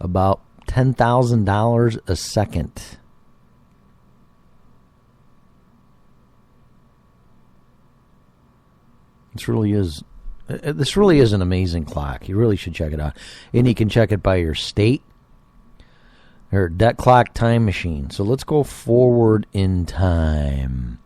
about $10,000 a second. This really is an amazing clock. You really should check it out. And you can check it by your state or debt clock time machine. So let's go forward in time.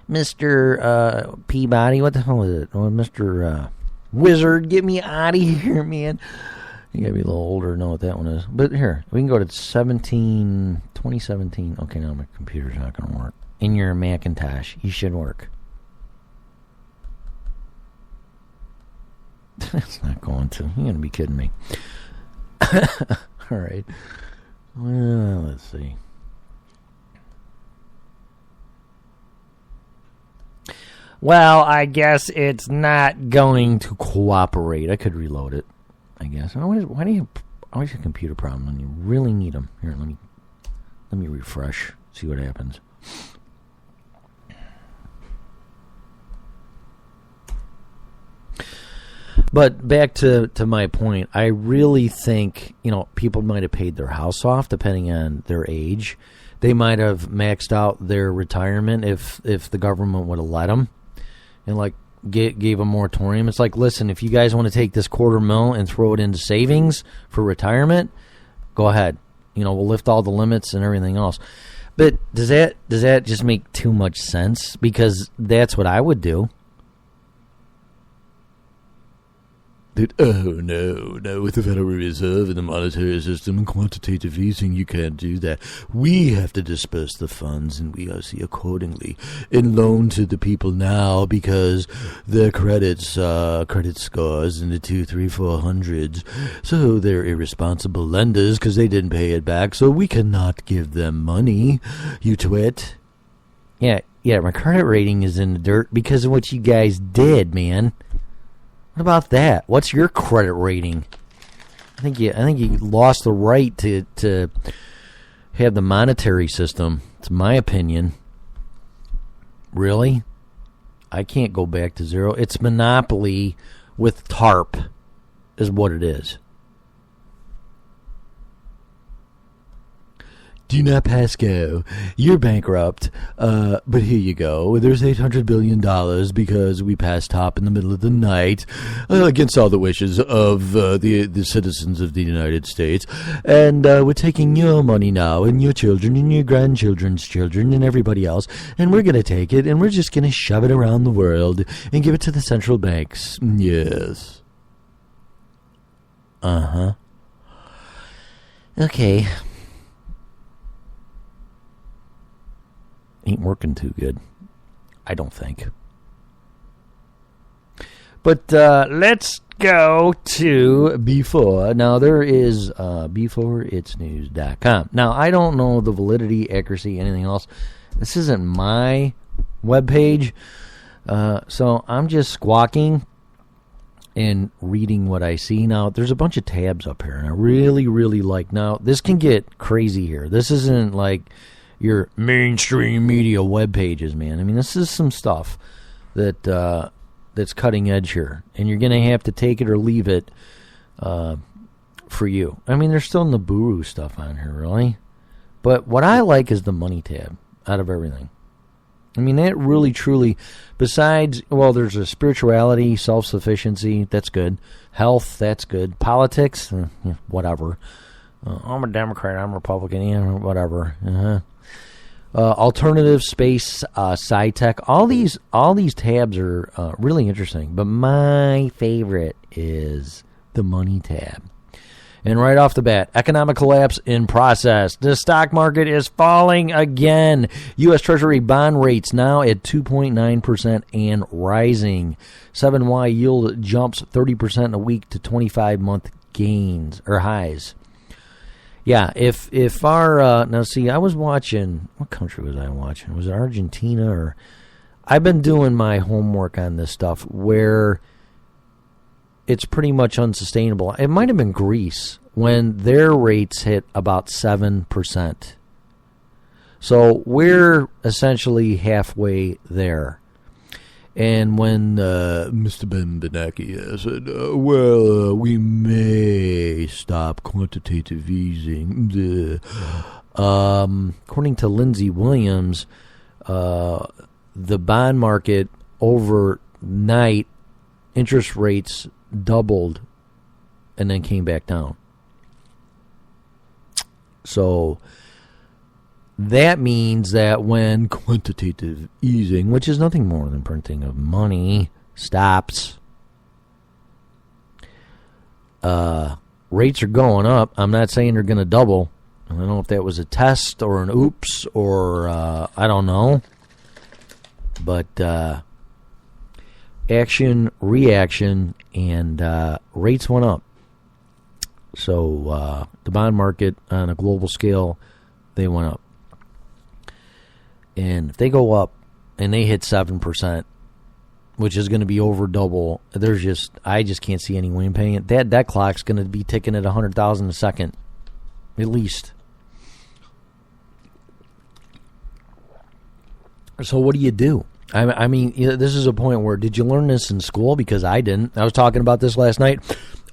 Mr. Peabody, what the hell is it? Oh, Mr. Wizard, get me out of here, man. You gotta be a little older to know what that one is. But here, we can go to 2017. Okay, now my computer's not going to work. In your Macintosh, you should work. It's not going to. You're going to be kidding me. All right. Well, let's see. Well, I guess it's not going to cooperate. I could reload it, I guess. Why do you always have a computer problem when you really need them? Here, let me refresh, see what happens. But back to my point, I really think, people might have paid their house off depending on their age. They might have maxed out their retirement if the government would have let them and gave a moratorium. It's like, listen, if you guys want to take this $250,000 and throw it into savings for retirement, go ahead. We'll lift all the limits and everything else. But does that just make too much sense? Because that's what I would do. Oh, no, with the Federal Reserve and the monetary system and quantitative easing, you can't do that. We have to disperse the funds, and we are see accordingly in loan to the people now because their credit scores in the 2, 3, 400s. So they're irresponsible lenders because they didn't pay it back, so we cannot give them money, you twit. Yeah, my credit rating is in the dirt because of what you guys did, man. What about that? What's your credit rating? I think you lost the right to have the monetary system. It's my opinion. Really? I can't go back to zero. It's monopoly with TARP is what it is. Do not pass go. You're bankrupt. But here you go. There's $800 billion because we passed TARP in the middle of the night against all the wishes of the citizens of the United States. And we're taking your money now and your children and your grandchildren's children and everybody else. And we're going to take it and we're just going to shove it around the world and give it to the central banks. Yes. Uh-huh. Okay. Ain't working too good, I don't think. But let's go to before. Now, there is beforeitsnews.com. Now, I don't know the validity, accuracy, anything else. This isn't my webpage, so I'm just squawking and reading what I see. Now, there's a bunch of tabs up here, and I really, really like. Now, this can get crazy here. This isn't like your mainstream media web pages, man. I mean, this is some stuff that's cutting edge here, and you're going to have to take it or leave it for you. I mean, there's still Nibiru stuff on here, really. But what I like is the money tab out of everything. I mean, that really, truly, besides, well, there's a spirituality, self-sufficiency, that's good. Health, that's good. Politics, whatever. I'm a Democrat, I'm a Republican, whatever. Alternative space, sci-tech. All these tabs are really interesting, but my favorite is the money tab. And right off the bat, economic collapse in process. The stock market is falling again. U.S. Treasury bond rates now at 2.9% and rising. 7Y yield jumps 30% in a week to 25-month gains or highs. Yeah, if our now see, I was watching. What country was I watching? Was it Argentina or? I've been doing my homework on this stuff where it's pretty much unsustainable. It might have been Greece when their rates hit about 7%. So we're essentially halfway there. And when Mr. Ben Bernanke said, we may stop quantitative easing, according to Lindsey Williams, the bond market overnight, interest rates doubled and then came back down. So that means that when quantitative easing, which is nothing more than printing of money, stops, rates are going up. I'm not saying they're going to double. I don't know if that was a test or an oops or I don't know. But action, reaction, and rates went up. So the bond market on a global scale, they went up. And if they go up and they hit 7%, which is going to be over double, I just can't see any way in paying it. That clock's going to be ticking at 100,000 a second, at least. So what do you do? I mean, this is a point where, did you learn this in school? Because I didn't. I was talking about this last night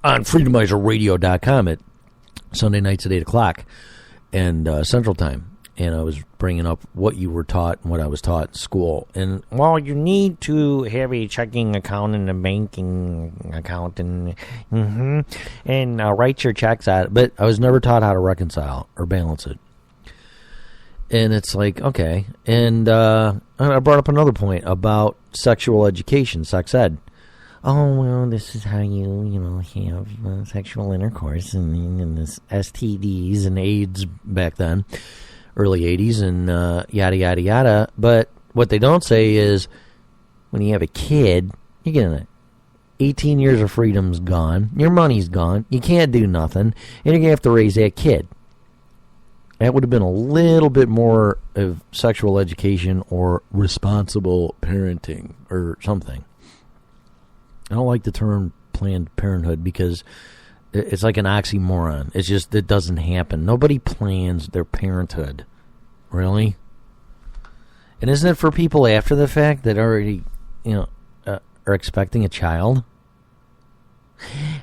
on freedomizerradio.com at Sunday nights at 8 o'clock and Central Time. And I was bringing up what you were taught and what I was taught in school. And, well, you need to have a checking account and a banking account and write your checks out. But I was never taught how to reconcile or balance it. And it's like, okay. And I brought up another point about sexual education, sex ed. Oh, well, this is how you have sexual intercourse and this STDs and AIDS back then. Early 80s and yada, yada, yada. But what they don't say is when you have a kid, you're getting 18 years of freedom's gone. Your money's gone. You can't do nothing. And you're going to have to raise that kid. That would have been a little bit more of sexual education or responsible parenting or something. I don't like the term Planned Parenthood because it's like an oxymoron. It's just, it doesn't happen. Nobody plans their parenthood. Really? And isn't it for people after the fact that already, are expecting a child?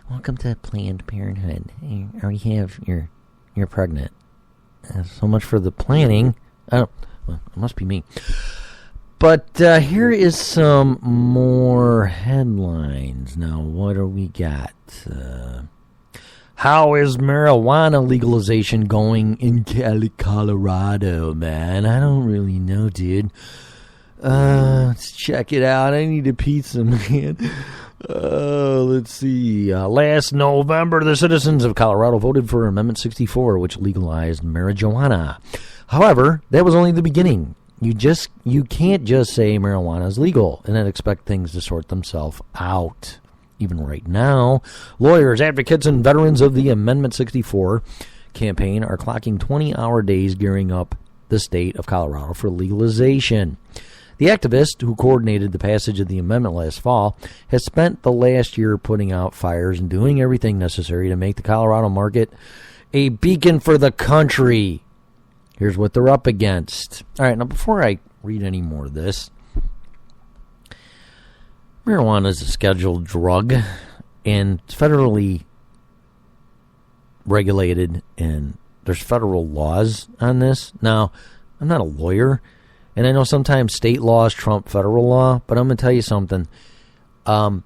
Welcome to Planned Parenthood. You already have, you're pregnant. So much for the planning. Well, it must be me. But here is some more headlines. Now, what do we got? How is marijuana legalization going in Colorado, man? I don't really know, dude. Let's check it out. I need a pizza, man. Let's see. Last November, the citizens of Colorado voted for Amendment 64, which legalized marijuana. However, that was only the beginning. You can't just say marijuana is legal and then expect things to sort themselves out. Even right now, lawyers, advocates, and veterans of the Amendment 64 campaign are clocking 20-hour days gearing up the state of Colorado for legalization. The activist who coordinated the passage of the amendment last fall has spent the last year putting out fires and doing everything necessary to make the Colorado market a beacon for the country. Here's what they're up against. All right, now before I read any more of this, marijuana is a scheduled drug and it's federally regulated, and there's federal laws on this. Now, I'm not a lawyer, and I know sometimes state laws trump federal law, but I'm going to tell you something. I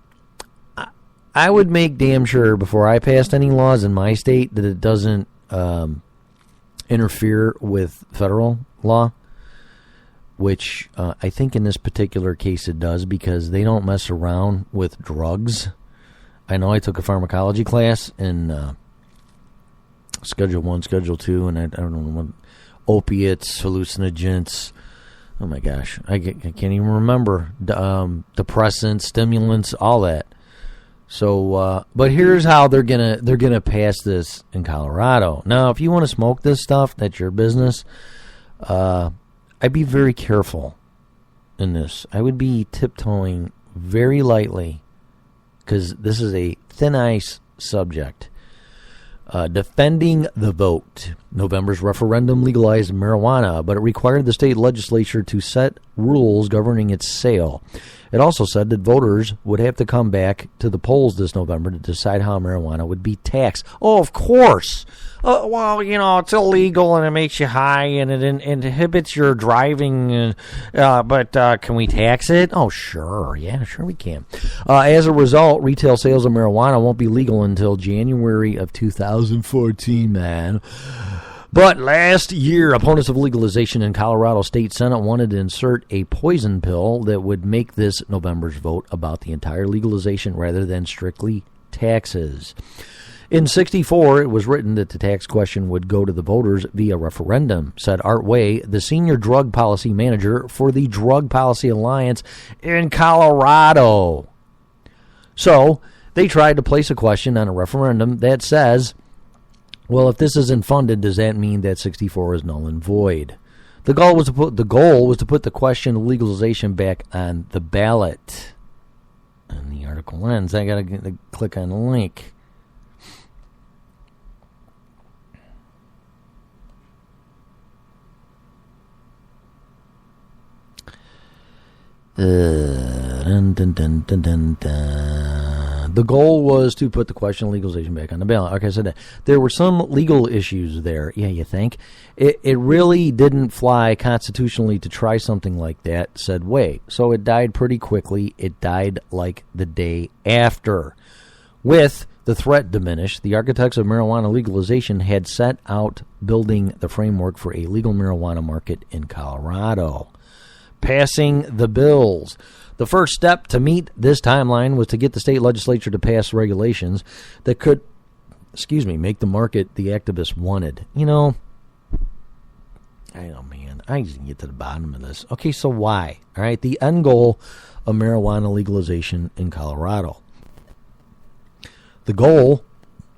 would make damn sure before I passed any laws in my state that it doesn't interfere with federal law. Which I think in this particular case it does, because they don't mess around with drugs. I know I took a pharmacology class in Schedule 1, Schedule 2, and I don't know what, opiates, hallucinogens. Oh my gosh, I can't even remember. Depressants, stimulants, all that. So, but here's how they're gonna pass this in Colorado. Now, if you want to smoke this stuff, that's your business. I'd be very careful in this. I would be tiptoeing very lightly because this is a thin ice subject. Defending the vote. November's referendum legalized marijuana, but it required the state legislature to set rules governing its sale. It also said that voters would have to come back to the polls this November to decide how marijuana would be taxed. Oh, of course. Well, it's illegal and it makes you high and it inhibits your driving. But can we tax it? Oh, sure. Yeah, sure we can. As a result, retail sales of marijuana won't be legal until January of 2014, man. But last year, opponents of legalization in Colorado State Senate wanted to insert a poison pill that would make this November's vote about the entire legalization rather than strictly taxes. In 1964, it was written that the tax question would go to the voters via referendum, said Art Way, the senior drug policy manager for the Drug Policy Alliance in Colorado. So, they tried to place a question on a referendum that says, well, if this isn't funded, does that mean that 64 is null and void? The goal was to put the question of legalization back on the ballot. And the article ends. I got to click on the link. The goal was to put the question of legalization back on the ballot. Like I said, there were some legal issues there. Yeah, you think? It really didn't fly constitutionally to try something like that, said Way. So it died pretty quickly. It died like the day after. With the threat diminished, the architects of marijuana legalization had set out building the framework for a legal marijuana market in Colorado. Passing the bills. The first step to meet this timeline was to get the state legislature to pass regulations that could, make the market the activists wanted. I know, man, I just get to the bottom of this. Okay, so why? All right, the end goal of marijuana legalization in Colorado. The goal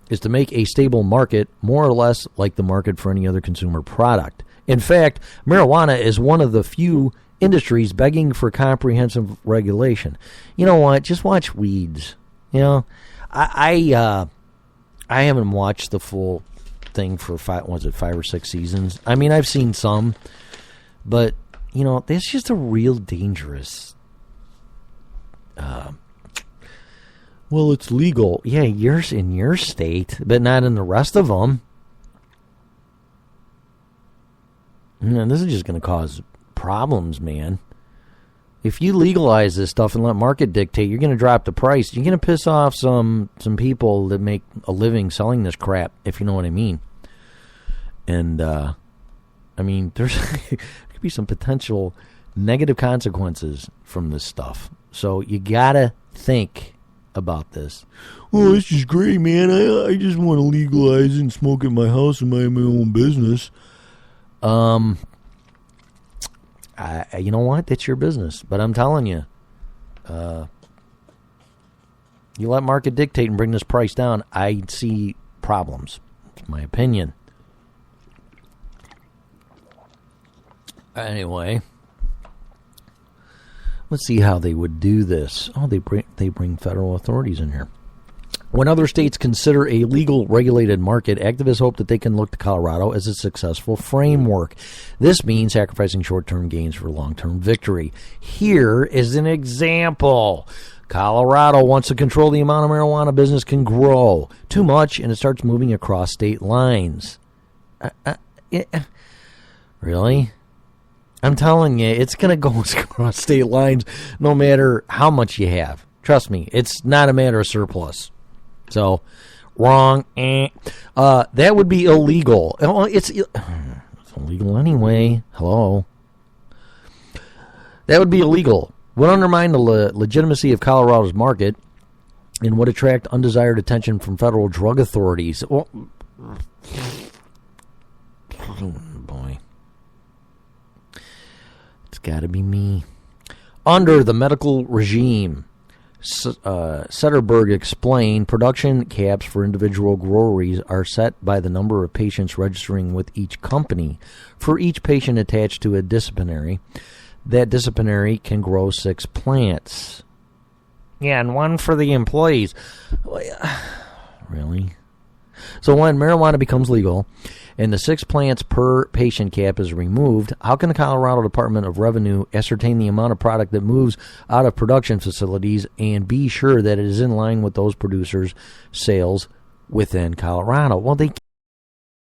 is to make a stable market more or less like the market for any other consumer product. In fact, marijuana is one of the few industries begging for comprehensive regulation. You know what? Just watch Weeds. I haven't watched the full thing for 5 or 6 seasons. I mean, I've seen some, but that's just a real dangerous. Well, it's legal. Yeah, yours in your state, but not in the rest of them. And this is just going to cause problems, man. If you legalize this stuff and let market dictate, you're going to drop the price. You're going to piss off some people that make a living selling this crap, if you know what I mean. And, there's there could be some potential negative consequences from this stuff. So you got to think about this. Well, this is great, man. I just want to legalize and smoke at my house and mind my own business. You know what? That's your business. But I'm telling you, you let market dictate and bring this price down, I see problems. It's my opinion. Anyway, let's see how they would do this. Oh, they bring federal authorities in here. When other states consider a legal regulated market, activists hope that they can look to Colorado as a successful framework. This means sacrificing short-term gains for long-term victory. Here is an example. Colorado wants to control the amount of marijuana business can grow. Too much, and it starts moving across state lines. Really? I'm telling you, it's going to go across state lines no matter how much you have. Trust me, it's not a matter of surplus. So, wrong. That would be illegal. It's illegal anyway. Hello. That would be illegal. Would undermine the legitimacy of Colorado's market and would attract undesired attention from federal drug authorities. Well, boy. It's got to be me. Under the medical regime, Setterberg explained, production caps for individual groweries are set by the number of patients registering with each company. For each patient attached to a disciplinary, that disciplinary can grow 6 plants. Yeah, and 1 for the employees. Really? So when marijuana becomes legal and the 6 plants per patient cap is removed, how can the Colorado Department of Revenue ascertain the amount of product that moves out of production facilities and be sure that it is in line with those producers' sales within Colorado? Well, they